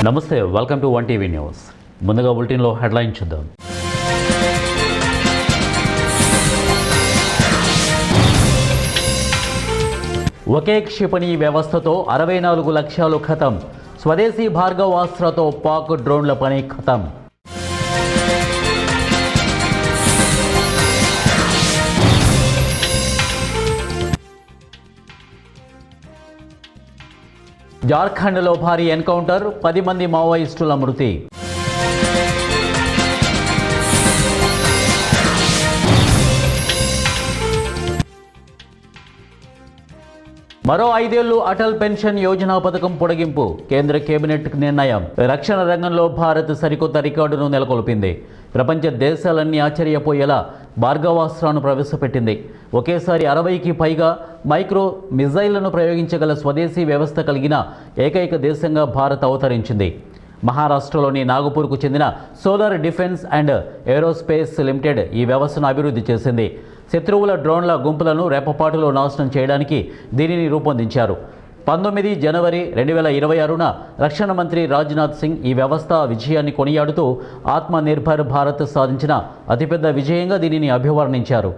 నమస్తే, welcome to one TV news. ముందుగా బులెటిన్లో హెడ్లైన్ చూద్దాం. ఒకే క్షిపణి వ్యవస్థతో 64 లక్ష్యాలు ఖతం. స్వదేశీ భార్గవాస్త్రతో పాక్ డ్రోన్ల పని ఖతం. జార్ఖండ్లో భారీ ఎన్కౌంటర్, 10 మంది మావోయిస్టుల మృతి. మరో 5 ఏళ్లు అటల్ పెన్షన్ యోజన పథకం పొడిగింపు, కేంద్ర కేబినెట్ నిర్ణయం. రక్షణ రంగంలో భారత్ సరికొత్త రికార్డును నెలకొల్పింది. ప్రపంచ దేశాలన్నీ ఆశ్చర్యపోయేలా భార్గవాస్త్రాన్ని ప్రవేశపెట్టింది. ఒకేసారి 60కి పైగా మైక్రో మిజైళ్లను ప్రయోగించగల స్వదేశీ వ్యవస్థ కలిగిన ఏకైక దేశంగా భారత్ అవతరించింది. మహారాష్ట్రలోని నాగపూర్కు చెందిన solar defence and aerospace limited ఈ వ్యవస్థను అభివృద్ధి చేసింది. శత్రువుల డ్రోన్ల గుంపులను రెప్పపాటులో నాశనం చేయడానికి దీనిని రూపొందించారు. 19 జనవరి 2026న రక్షణ మంత్రి రాజ్నాథ్ సింగ్ ఈ వ్యవస్థ విజయాన్ని కొనియాడుతూ ఆత్మనిర్భర్ భారత్ సాధించిన అతిపెద్ద విజయంగా దీనిని అభివర్ణించారు.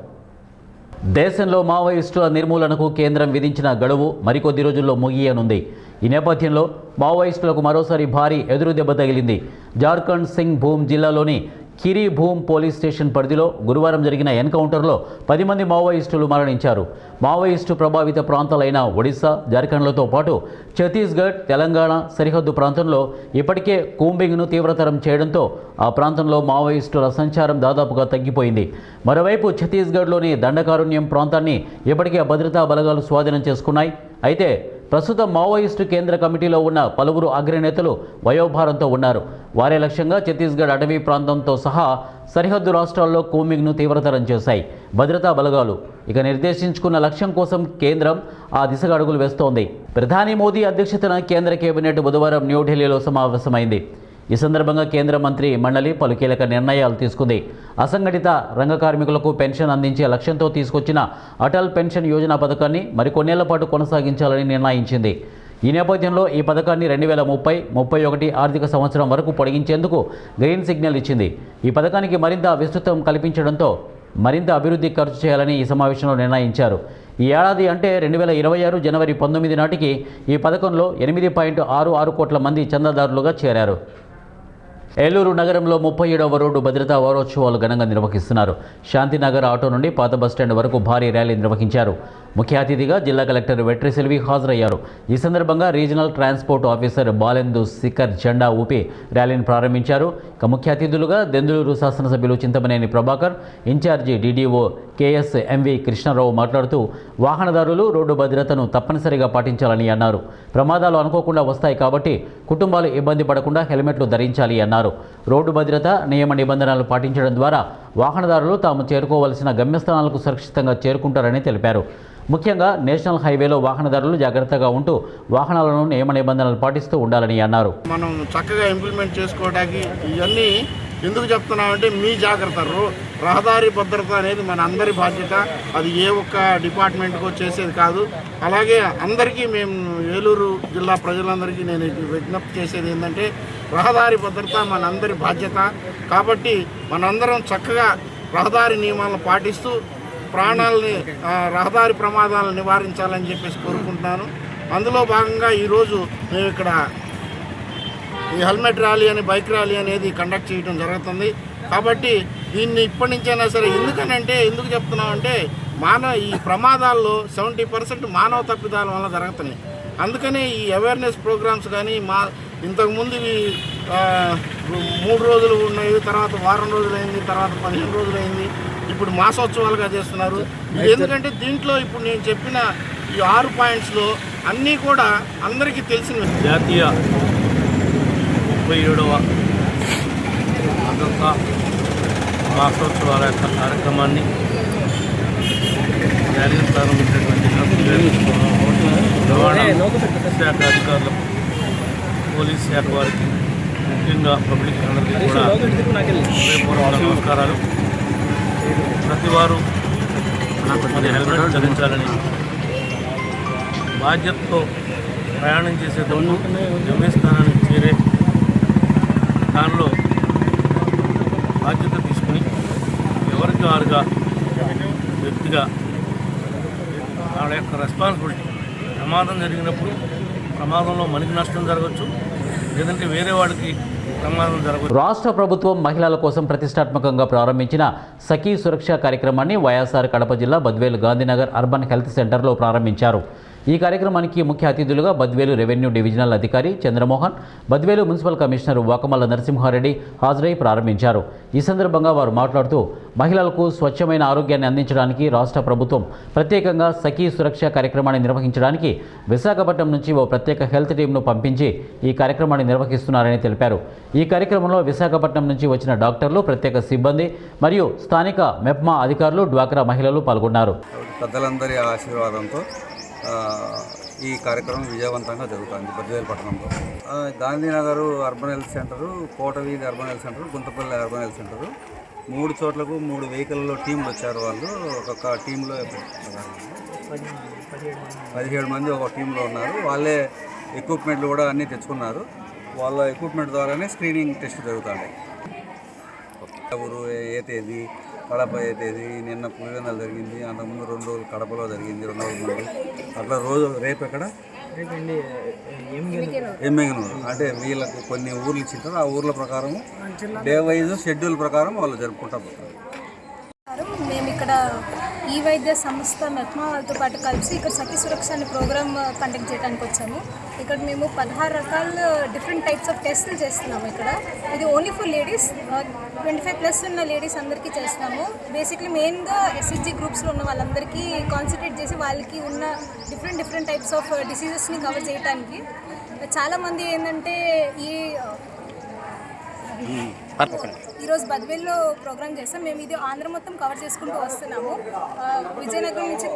దేశంలో మావోయిస్టుల నిర్మూలనకు కేంద్రం విధించిన గడువు మరికొద్ది రోజుల్లో ముగియనుంది. ఈ నేపథ్యంలో మావోయిస్టులకు మరోసారి భారీ ఎదురుదెబ్బ తగిలింది. జార్ఖండ్ సింగ్ భూమ్ జిల్లాలోని కిరి భూమ్ పోలీస్ స్టేషన్ పరిధిలో గురువారం జరిగిన ఎన్కౌంటర్లో 10 మంది మావోయిస్టులు మరణించారు. మావోయిస్టు ప్రభావిత ప్రాంతాలైన ఒడిశా, జార్ఖండ్లతో పాటు ఛత్తీస్గఢ్, తెలంగాణ సరిహద్దు ప్రాంతంలో ఇప్పటికే కూంబింగ్ను తీవ్రతరం చేయడంతో ఆ ప్రాంతంలో మావోయిస్టుల సంచారం దాదాపుగా తగ్గిపోయింది. మరోవైపు ఛత్తీస్గఢ్లోని దండకారణ్యం ప్రాంతాన్ని ఇప్పటికే భద్రతా బలగాలు స్వాధీనం చేసుకున్నాయి. అయితే ప్రస్తుతం మావోయిస్టు కేంద్ర కమిటీలో ఉన్న పలువురు అగ్రనేతలు వయోభారంతో ఉన్నారు. వారే లక్ష్యంగా ఛత్తీస్గఢ్ అటవీ ప్రాంతంతో సహా సరిహద్దు రాష్ట్రాల్లో కూంబింగ్ను తీవ్రతరం చేశాయి భద్రతా బలగాలు. ఇక నిర్దేశించుకున్న లక్ష్యం కోసం కేంద్రం ఆ దిశగా అడుగులు వేస్తోంది. ప్రధాని మోదీ అధ్యక్షతన కేంద్ర కేబినెట్ బుధవారం న్యూఢిల్లీలో సమావేశమైంది. ఈ సందర్భంగా కేంద్ర మంత్రి మండలి పలు కీలక నిర్ణయాలు తీసుకుంది. అసంఘటిత రంగ కార్మికులకు పెన్షన్ అందించే లక్ష్యంతో తీసుకొచ్చిన అటల్ పెన్షన్ యోజన పథకాన్ని మరికొన్నేళ్ల పాటు కొనసాగించాలని నిర్ణయించింది. ఈ నేపథ్యంలో ఈ పథకాన్ని 2030-31 ఆర్థిక సంవత్సరం వరకు పొడిగించేందుకు గ్రీన్ సిగ్నల్ ఇచ్చింది. ఈ పథకానికి మరింత విస్తృతం కల్పించడంతో మరింత అభివృద్ధి ఖర్చు చేయాలని ఈ సమావేశంలో నిర్ణయించారు. ఈ ఏడాది అంటే 2026 జనవరి 19 నాటికి ఈ పథకంలో 8.66 కోట్ల మంది చందాదారులుగా చేరారు. ఏలూరు నగరంలో 37వ రోడ్డు భద్రతా వారోత్సవాలు ఘనంగా నిర్వహిస్తున్నారు. శాంతినగర్ ఆటో నుండి పాత బస్టాండ్ వరకు భారీ ర్యాలీ నిర్వహించారు. ముఖ్య అతిథిగా జిల్లా కలెక్టర్ వెట్రి సెల్వి హాజరయ్యారు. ఈ సందర్భంగా regional transport officer Balendu Shikhar జెండా ఊపి ర్యాలీని ప్రారంభించారు. ఇక ముఖ్య అతిథులుగా దెందులూరు శాసనసభ్యులు Chintamaneni Prabhakar, in charge DDO KS MV Krishna Rao మాట్లాడుతూ వాహనదారులు రోడ్డు భద్రతను తప్పనిసరిగా పాటించాలని అన్నారు. ప్రమాదాలు అనుకోకుండా వస్తాయి కాబట్టి కుటుంబాలు ఇబ్బంది పడకుండా హెల్మెట్లు ధరించాలి అన్నారు. రోడ్డు భద్రత నియమ నిబంధనలు పాటించడం ద్వారా వాహనదారులు తాము చేరుకోవలసిన గమ్యస్థానాలకు సురక్షితంగా చేరుకుంటారని తెలిపారు. ముఖ్యంగా నేషనల్ హైవేలో వాహనదారులు జాగ్రత్తగా ఉంటూ వాహనాలను నియమ నిబంధనలు పాటిస్తూ ఉండాలని అన్నారు. మనం చక్కగా ఇంప్లిమెంట్ చేసుకోవడానికి ఇవన్నీ ఎందుకు చెప్తున్నామంటే మీ జాగ్రత్త. రహదారి భద్రత అనేది మన అందరి బాధ్యత. అది ఏ ఒక్క డిపార్ట్మెంట్కో చేసేది కాదు. అలాగే అందరికీ మేము ఏలూరు జిల్లా ప్రజలందరికీ నేను విజ్ఞప్తి చేసేది ఏంటంటే రహదారి భద్రత మన అందరి బాధ్యత. కాబట్టి మనందరం చక్కగా రహదారి నియమాలను పాటిస్తూ ప్రాణాలని, రహదారి ప్రమాదాలను నివారించాలని చెప్పేసి కోరుకుంటున్నాను. అందులో భాగంగా ఈరోజు మేము ఇక్కడ ఈ హెల్మెట్ ర్యాలీ అని, బైక్ ర్యాలీ అనేది కండక్ట్ చేయడం జరుగుతుంది. కాబట్టి దీన్ని ఇప్పటి నుంచైనా సరే, ఎందుకు చెప్తున్నామంటే ఈ ప్రమాదాల్లో 70% మానవ తప్పిదాల వల్ల జరుగుతున్నాయి. అందుకనే ఈ అవేర్నెస్ ప్రోగ్రామ్స్ కానీ ఇంతకుముందు 3 రోజులు ఉన్నాయి, తర్వాత వారం రోజులు అయింది, తర్వాత 15 రోజులు అయింది, ఇప్పుడు మాసోత్సవాలుగా చేస్తున్నారు. ఎందుకంటే దీంట్లో ఇప్పుడు నేను చెప్పిన ఈ 6 పాయింట్స్లో అన్నీ కూడా అందరికీ తెలిసినవి. జాతీయ 37వ భద్రతా మాసోత్సవాల యొక్క కార్యక్రమాన్ని ర్యాలీని ప్రారంభించినటువంటి రవాణా శాఖ అధికారులకు, పోలీస్ శాఖ వారికి, ముఖ్యంగా పబ్లిక్ అందరికీ కూడా హృదయపూర్వక నమస్కారాలు. ప్రతి వారు హెల్మెట్ ధరించాలని బాధ్యతతో ప్రయాణం చేసేటప్పుడు గమ్యస్థానానికి చేరే దానిలో బాధ్యత తీసుకుని ఎవరికి వారుగా వ్యక్తిగా వాళ్ళ యొక్క రెస్పాన్సిబిలిటీ, ప్రమాదం జరిగినప్పుడు ప్రమాదంలో మనకి నష్టం జరగవచ్చు, లేదంటే వేరే వాడికి ప్రమాదం జరగవచ్చు. రాష్ట్ర ప్రభుత్వం మహిళల కోసం ప్రతిష్టాత్మకంగా ప్రారంభించిన సఖీ సురక్ష కార్యక్రమాన్ని వైఎస్ఆర్ కడప జిల్లా బద్వేలు గాంధీనగర్ అర్బన్ హెల్త్ సెంటర్లో ప్రారంభించారు. ఈ కార్యక్రమానికి ముఖ్య అతిథులుగా బద్వేలు రెవెన్యూ డివిజనల్ అధికారి చంద్రమోహన్, బద్వేలు మున్సిపల్ కమిషనర్ వాకమల్ల నరసింహారెడ్డి హాజరై ప్రారంభించారు. ఈ సందర్భంగా వారు మాట్లాడుతూ మహిళలకు స్వచ్ఛమైన ఆరోగ్యాన్ని అందించడానికి రాష్ట్ర ప్రభుత్వం ప్రత్యేకంగా సఖీ సురక్ష కార్యక్రమాన్ని నిర్వహించడానికి విశాఖపట్నం నుంచి ఓ ప్రత్యేక హెల్త్ టీంను పంపించి ఈ కార్యక్రమాన్ని నిర్వహిస్తున్నారని తెలిపారు. ఈ కార్యక్రమంలో విశాఖపట్నం నుంచి వచ్చిన డాక్టర్లు, ప్రత్యేక సిబ్బంది మరియు స్థానిక మెప్మా అధికారులు, డ్వాక్రా మహిళలు పాల్గొన్నారు. పెద్దలందరి ఆశీర్వాదంతో ఈ కార్యక్రమం విజయవంతంగా జరుగుతుంది బద్వేలు పట్టణంలో. Gandhinagar urban health centre, Kotaveedhi urban health centre, Guntapalli urban health centre 3 చోట్లకు 3 వెహికల్లో టీంలు వచ్చారు. వాళ్ళు ఒక్కొక్క టీంలో 17 మంది ఒక టీంలో ఉన్నారు. వాళ్ళే ఎక్విప్మెంట్లు కూడా అన్నీ తెచ్చుకున్నారు. వాళ్ళ ఎక్విప్మెంట్ ద్వారానే స్క్రీనింగ్ టెస్ట్ జరుగుతాయి. ఊరు ఏ తేదీ, కడప ఏ తేదీ, నిన్న పులివెందులు జరిగింది, అంతకుముందు 2 రోజులు కడపలో జరిగింది, 2 రోజుల ముందు అట్లా రోజు రేపు ఎక్కడ ఎమ్మెగనూరు అంటే వీళ్ళకు కొన్ని ఊర్లు ఇచ్చింటారు. ఆ ఊర్ల ప్రకారం డే వైజ్ షెడ్యూల్ ప్రకారం వాళ్ళు జరుపుకుంటా పోతారు. మేము ఇక్కడ ఈ వైద్య సంస్థ మెప్మా వాళ్ళతో పాటు కలిసి ఇక్కడ సఖీ సురక్ష అనే ప్రోగ్రామ్ కండక్ట్ చేయడానికి వచ్చాము. ఇక్కడ మేము 16 రకాల డిఫరెంట్ టైప్స్ ఆఫ్ టెస్టులు చేస్తున్నాము. ఇక్కడ ఇది ఓన్లీ ఫర్ లేడీస్, 25+ ఉన్న లేడీస్ అందరికీ చేస్తాము. బేసిక్లీ మెయిన్గా ఎస్హెచ్జి గ్రూప్స్లో ఉన్న వాళ్ళందరికీ కాన్సన్ట్రేట్ చేసి వాళ్ళకి ఉన్న డిఫరెంట్ టైప్స్ ఆఫ్ డిసీజెస్ని కవర్ చేయడానికి. చాలామంది ఏంటంటే ఈరోజు బద్వేల్లో ప్రోగ్రామ్ చేస్తాం. మేము ఇది ఆంధ్ర మొత్తం కవర్ చేసుకుంటూ వస్తున్నాము. విజయనగరం నుంచి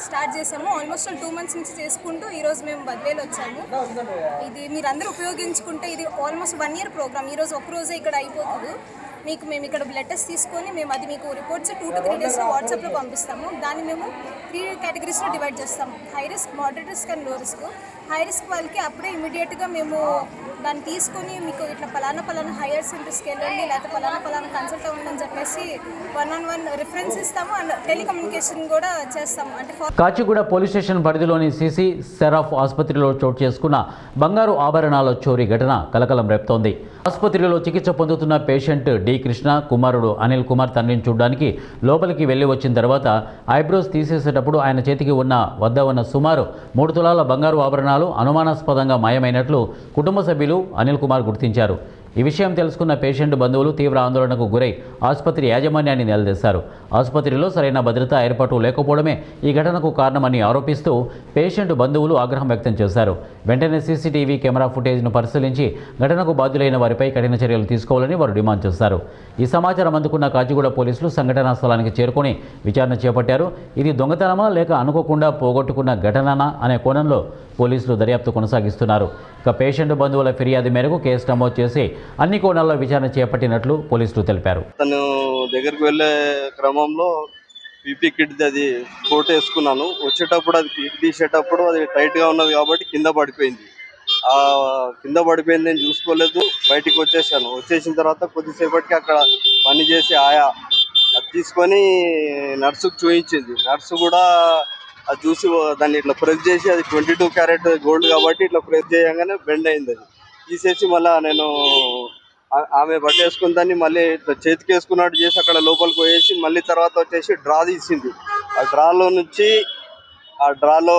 స్టార్ట్ చేసాము. ఆల్మోస్ట్ 2 మంత్స్ నుంచి చేసుకుంటూ ఈరోజు మేము బద్వేలు వచ్చాము. ఇది మీరందరూ ఉపయోగించుకుంటే ఇది ఆల్మోస్ట్ 1 year ప్రోగ్రామ్. ఈరోజు ఒక్కరోజే ఇక్కడ అయిపోతుంది. మేము ఇక్కడ బ్లడ్ టెస్ట్ తీసుకొని అది మీకు రిపోర్ట్స్ 2 to 3 daysలో వాట్సాప్లో పంపిస్తాము. దాన్ని మేము 3 కేటగిరీస్లో డివైడ్ చేస్తాము. High risk, moderate risk and లో రిస్క్. హై రిస్క్ వాళ్ళకి అప్పుడే ఇమీడియట్గా మేము దాన్ని తీసుకొని మీకు ఇట్లా పలానా హైయర్ సెంటర్స్కి వెళ్ళండి, లేకపోతే పలానా కన్సల్ట్ అవ్వండి చెప్పేసి 1-on-1 రిఫరెన్స్ ఇస్తాము. అండ్ టెలికమ్యూనికేషన్ కూడా చేస్తాము. అంటే కాచిగూడ పోలీస్ స్టేషన్ పరిధిలోని సిసి సెరాఫ్ ఆసుపత్రిలో చోటు చేసుకున్న బంగారు ఆభరణాల చోరీ ఘటన కలకలం రేపుతోంది. ఆసుపత్రిలో చికిత్స పొందుతున్న పేషెంట్ డి కృష్ణ కుమారుడు అనిల్ కుమార్ తండ్రిని చూడడానికి లోపలికి వెళ్లి వచ్చిన తర్వాత ఐబ్రోస్ తీసేసేటప్పుడు ఆయన చేతికి వద్ద ఉన్న సుమారు 3 తులాల బంగారు ఆభరణాలు అనుమానాస్పదంగా మాయమైనట్లు కుటుంబ సభ్యులు అనిల్ కుమార్ గుర్తించారు. ఈ విషయం తెలుసుకున్న పేషెంట్ బంధువులు తీవ్ర ఆందోళనకు గురై ఆసుపత్రి యాజమాన్యాన్ని నిలదీశారు. ఆసుపత్రిలో సరైన భద్రతా ఏర్పాటు లేకపోవడమే ఈ ఘటనకు కారణమని ఆరోపిస్తూ పేషెంట్ బంధువులు ఆగ్రహం వ్యక్తం చేశారు. వెంటనే సీసీటీవీ కెమెరా ఫుటేజ్ను పరిశీలించి ఘటనకు బాధ్యులైన వారిపై కఠిన చర్యలు తీసుకోవాలని వారు డిమాండ్ చేశారు. ఈ సమాచారం అందుకున్న కాచిగూడ పోలీసులు సంఘటనా స్థలానికి చేరుకొని విచారణ చేపట్టారు. ఇది దొంగతనమా లేక అనుకోకుండా పోగొట్టుకున్న ఘటననా అనే కోణంలో పోలీసులు దర్యాప్తు కొనసాగిస్తున్నారు. ఇక పేషెంట్ బంధువుల ఫిర్యాదు మేరకు కేసు నమోదు చేసి అన్ని కోణాల్లో విచారణ చేపట్టినట్లు పోలీసులు తెలిపారు. తను దగ్గరికి వెళ్ళే క్రమంలో పీపీ కిట్ అది కోట్ వేసుకున్నాను. వచ్చేటప్పుడు అది కిట్ తీసేటప్పుడు అది టైట్గా ఉన్నది కాబట్టి కింద పడిపోయింది. నేను చూసుకోలేదు, బయటికి వచ్చేసాను. వచ్చేసిన తర్వాత కొద్దిసేపటికి అక్కడ పని చేసి ఆయా అది తీసుకొని నర్సుకు చూపించింది. నర్సు కూడా అది చూసి దాన్ని ఇట్లా ప్రెస్ చేసి, అది 22 క్యారెట్ గోల్డ్ కాబట్టి ఇట్లా ప్రెస్ చేయగానే బెండ్ అయింది. అది తీసేసి మళ్ళీ నేను ఆమె పట్టేసుకుని దాన్ని మళ్ళీ ఇట్లా చేతికి వేసుకున్నట్టు చేసి అక్కడ లోపలికి పోయేసి మళ్ళీ తర్వాత వచ్చేసి డ్రా తీసింది. ఆ డ్రాలో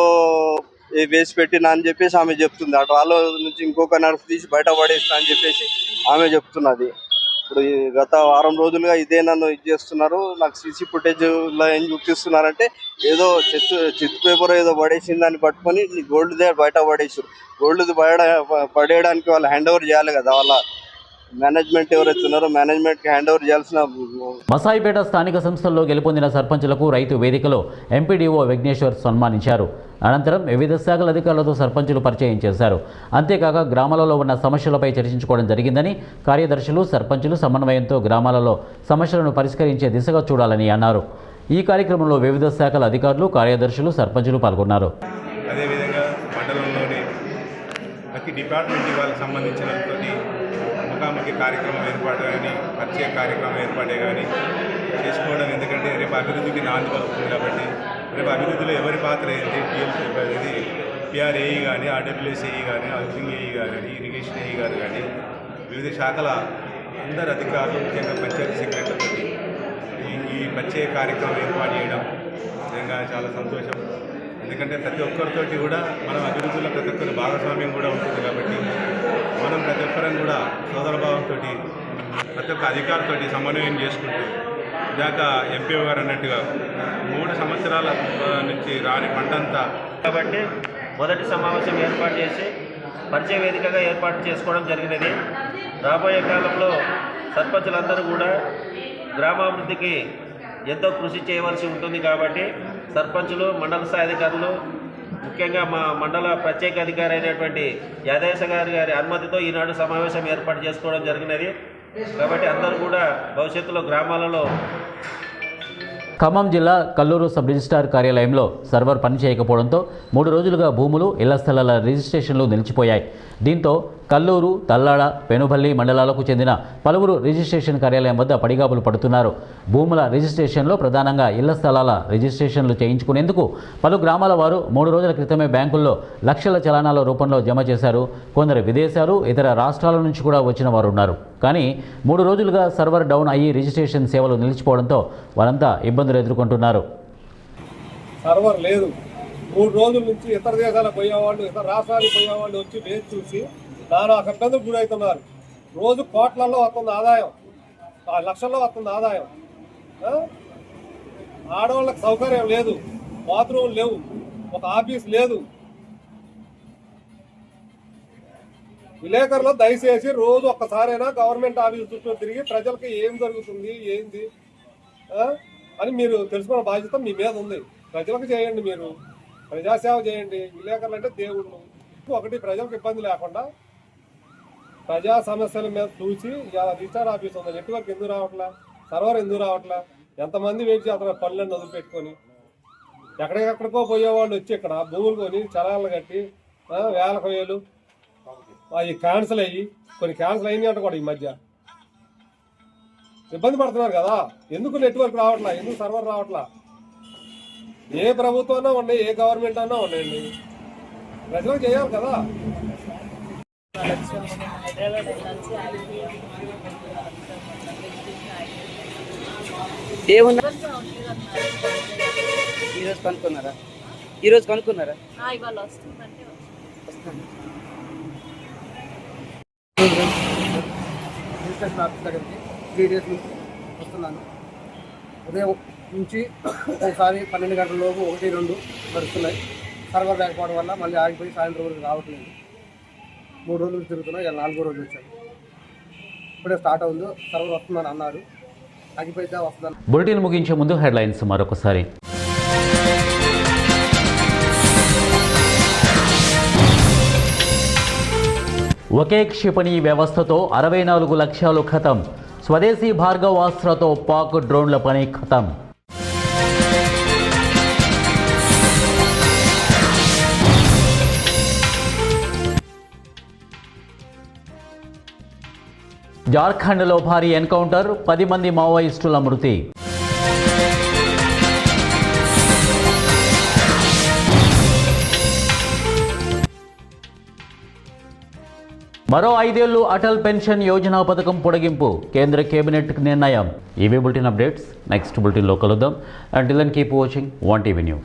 వేసి పెట్టినా అని చెప్పేసి ఆమె చెప్తుంది. ఆ డ్రాలో నుంచి ఇంకొక నర్స్ తీసి బయట పడేస్తా అని చెప్పేసి ఆమె చెప్తున్నది. ఇప్పుడు గత వారం రోజులుగా ఇదే నన్ను ఇది చేస్తున్నారు. నాకు సీసీ ఫుటేజ్లో ఏం చూపిస్తున్నారంటే ఏదో చిత్తు పేపర్ ఏదో పడేసిన దాన్ని పట్టుకొని గోల్డ్దే బయట పడేసారు. గోల్డ్ పడేయడానికి వాళ్ళు హ్యాండ్ ఓవర్ చేయాలి కదా. వాళ్ళ మేనేజ్మెంట్ ఎవరైతే ఉన్నారో మేనేజ్మెంట్కి హ్యాండ్ ఓవర్ చేయాల్సిన. మసాయిపేట స్థానిక సంస్థల్లో గెలుపొందిన సర్పంచులకు రైతు వేదికలో ఎంపీడీఓ విఘ్నేశ్వర్ సన్మానించారు. అనంతరం వివిధ శాఖల అధికారులతో సర్పంచులు పరిచయం చేశారు. అంతేకాక గ్రామాలలో ఉన్న సమస్యలపై చర్చించుకోవడం జరిగిందని, కార్యదర్శులు సర్పంచులు సమన్వయంతో గ్రామాలలో సమస్యలను పరిష్కరించే దిశగా చూడాలని అన్నారు. ఈ కార్యక్రమంలో వివిధ శాఖల అధికారులు, కార్యదర్శులు, సర్పంచులు పాల్గొన్నారు. అదేవిధంగా మండలంలోని ప్రతి డిపార్ట్మెంట్ వాళ్ళకి సంబంధించినటువంటి ఒక ముఖాముఖి కార్యక్రమం ఏర్పాటు కానీ పరిచయ కార్యక్రమం ఏర్పాటే కానీ చేసుకోవడం, ఎందుకంటే రేపు అభివృద్ధికి నాంది పలుకుతుంది కాబట్టి రేపు అభివృద్ధిలో ఎవరి పాత్ర ఏంటి, ఇది పిఆర్ఏఈ కానీ, ఆర్డబ్ల్యూఎస్ఏఈ కానీ, హౌసింగ్ ఏఈ కానీ, ఇరిగేషన్ ఏఈ గారు కానీ, వివిధ శాఖల అందరు అధికారులు, ముఖ్యంగా పంచాయతీ సెక్రటరీ ఈ పరిచయ కార్యక్రమం ఏర్పాటు చేయడం నిజంగా చాలా సంతోషం. ఎందుకంటే ప్రతి ఒక్కరితోటి కూడా మనం అభివృద్ధిలో ప్రతి ఒక్కరి భాగస్వామ్యం కూడా ఉంటుంది కాబట్టి మనం ప్రతి ఒక్కరం కూడా సోదరభావంతో ప్రతి ఒక్క అధికారితోటి సమన్వయం చేసుకుంటూ ఇందాక ఎంపీఓ గారు అన్నట్టుగా 3 సంవత్సరాల నుంచి రాని పంటంతా కాబట్టి మొదటి సమావేశం ఏర్పాటు చేసి పరిచయ వేదికగా ఏర్పాటు చేసుకోవడం జరిగినది. రాబోయే కాలంలో సర్పంచులందరూ కూడా గ్రామాభివృద్ధికి ఎంతో కృషి చేయవలసి ఉంటుంది కాబట్టి సర్పంచులు, మండల స్థాయి అధికారులు, ముఖ్యంగా మా మండల ప్రత్యేక అధికారి అయినటువంటి యాదేశ గారి అనుమతితో ఈనాడు సమావేశం ఏర్పాటు చేసుకోవడం జరిగినది. కాబట్టి అందరూ కూడా భవిష్యత్తులో గ్రామాలలో ఖమ్మం జిల్లా కల్లూరు సబ్ రిజిస్ట్రార్ కార్యాలయంలో సర్వర్ పనిచేయకపోవడంతో 3 రోజులుగా భూములు, ఇళ్ల స్థలాల రిజిస్ట్రేషన్లు నిలిచిపోయాయి. దీంతో కల్లూరు, తల్లాడ, పెనుబల్లి మండలాలకు చెందిన పలువురు రిజిస్ట్రేషన్ కార్యాలయం వద్ద పడిగాపులు పడుతున్నారు. భూముల రిజిస్ట్రేషన్లో ప్రధానంగా ఇళ్ల స్థలాల రిజిస్ట్రేషన్లు చేయించుకునేందుకు పలు గ్రామాల వారు 3 రోజుల క్రితమే బ్యాంకుల్లో లక్షల చలానాల రూపంలో జమ చేశారు. కొందరు విదేశాలు, ఇతర రాష్ట్రాల నుంచి కూడా వచ్చిన వారు ఉన్నారు. కానీ 3 రోజులుగా సర్వర్ డౌన్ అయ్యి రిజిస్ట్రేషన్ సేవలు నిలిచిపోవడంతో వారంతా ఇబ్బందులు ఎదుర్కొంటున్నారు. సర్వర్ లేదు. 3 రోజుల నుంచి ఇతర దేశాలకు పోయేవాళ్ళు, ఇతర రాష్ట్రాలకు పోయేవాళ్ళు వచ్చి వేచి చూసి నానా ఇబ్బందులు గురవుతున్నారు. రోజు కోట్లలో వస్తుంది ఆదాయం, లక్షల్లో వస్తుంది ఆదాయం. ఆడవాళ్ళకి సౌకర్యం లేదు, బాత్రూమ్ లేవు, ఒక ఆఫీస్ లేదు. విలేకరులు దయచేసి రోజు ఒక్కసారైనా గవర్నమెంట్ ఆఫీస్ చుట్టూ తిరిగి ప్రజలకు ఏం జరుగుతుంది, ఏంది అని మీరు తెలుసుకున్న బాధ్యత మీ మీద ఉంది. ప్రజలకు చేయండి, మీరు ప్రజాసేవ చేయండి. విలేకరులు అంటే దేవుళ్ళు. ఒకటి, ప్రజలకు ఇబ్బంది లేకుండా ప్రజా సమస్యల మీద చూసి రిజిస్టార్ ఆఫీస్ ఉంది, నెట్వర్క్ ఎందుకు రావట్లా, సర్వర్ ఎందుకు రావట్లా, ఎంతమంది వెయిట్ చేస్తున్నారు పనులను వదిలిపెట్టుకొని. ఎక్కడికెక్కడికో పోయేవాళ్ళు వచ్చి ఇక్కడ భూములు కొని చలాలు కట్టి వేలకు వేలు అవి క్యాన్సిల్ అయ్యి, కొన్ని క్యాన్సిల్ అయినాయి అంట కూడా ఈ మధ్య. ఇబ్బంది పడుతున్నారు కదా. ఎందుకు నెట్వర్క్ రావట్లా, ఎందుకు సర్వర్ రావట్లా? ఏ ప్రభుత్వం అన్నా ఉన్నాయి, ఏ గవర్నమెంట్ అన్నా ఉన్నాయండి, ప్రజలకు చేయాలి కదా. ఏమున్నా ఈరోజు కనుక్కున్నారా? ఈరోజు కనుక్కున్నారా? ఇవాళ వస్తుందంటే వస్తాను. రిజిస్ట్రేషన్ ఆఫీస్ దగ్గరికి 3 డేస్ నుంచి వస్తున్నాను. ఉదయం నుంచి ఒకసారి 12 గంటల లోపు 1, 2 నడుస్తున్నాయి. సర్వర్ లేకపోవడం వల్ల మళ్ళీ ఆగిపోయి సాయంత్రం వరకు రావట్లేదు. 3 రోజులు తిరుగుతున్నాయి. ఇలా 4వ రోజు వచ్చాను. ఇప్పుడే స్టార్ట్ అవుందో సర్వర్ వస్తుందని అన్నారు. ఆగిపోయితే వస్తుందని. బులెటిన్ ముగించే ముందు హెడ్లైన్స్ మరొకసారి. ఒకే క్షిపణి వ్యవస్థతో 64 లక్ష్యాలు ఖతం. స్వదేశీ భార్గవాస్త్రతో పాక్ డ్రోన్ల పని ఖతం. జార్ఖండ్లో భారీ ఎన్కౌంటర్, 10 మంది మావోయిస్టుల మృతి. మరో 5 ఏళ్లు అటల్ పెన్షన్ యోజన పథకం పొడిగింపు, కేంద్ర కేబినెట్ నిర్ణయం. ఇవే బులెటిన్ అప్డేట్స్. నెక్స్ట్ బులెటిన్లో కలుద్దాం. Until then keep watching 1TV news.